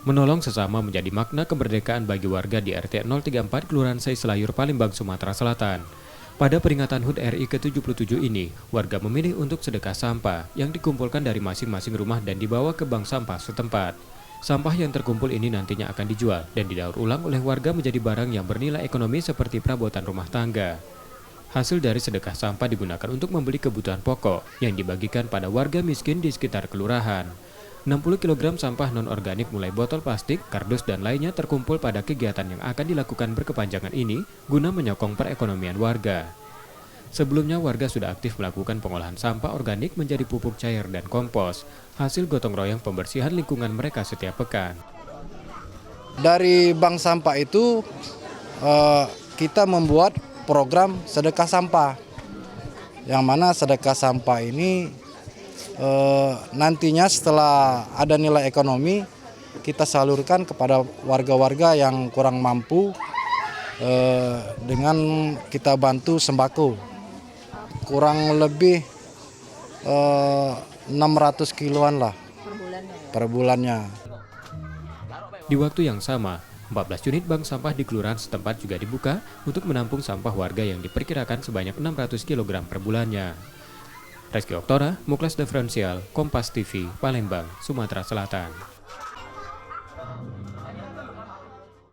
Menolong sesama menjadi makna kemerdekaan bagi warga di RT 034 Kelurahan Sei Selayur, Palembang, Sumatera Selatan. Pada peringatan HUT RI ke-77 ini, warga memilih untuk sedekah sampah yang dikumpulkan dari masing-masing rumah dan dibawa ke bank sampah setempat. Sampah yang terkumpul ini nantinya akan dijual dan didaur ulang oleh warga menjadi barang yang bernilai ekonomi seperti perabotan rumah tangga. Hasil dari sedekah sampah digunakan untuk membeli kebutuhan pokok yang dibagikan pada warga miskin di sekitar kelurahan. 60 kg sampah non-organik mulai botol plastik, kardus, dan lainnya terkumpul pada kegiatan yang akan dilakukan berkepanjangan ini guna menyokong perekonomian warga. Sebelumnya warga sudah aktif melakukan pengolahan sampah organik menjadi pupuk cair dan kompos, hasil gotong royong pembersihan lingkungan mereka setiap pekan. Dari bank sampah itu kita membuat program sedekah sampah, yang mana sedekah sampah ini nantinya setelah ada nilai ekonomi kita salurkan kepada warga-warga yang kurang mampu dengan kita bantu sembako kurang lebih 600 kiloan lah per bulannya. Di waktu yang sama, 14 unit bank sampah di kelurahan setempat juga dibuka untuk menampung sampah warga yang diperkirakan sebanyak 600 kg per bulannya. Reski Oktora, Muklas Diferensial, Kompas TV, Palembang, Sumatera Selatan.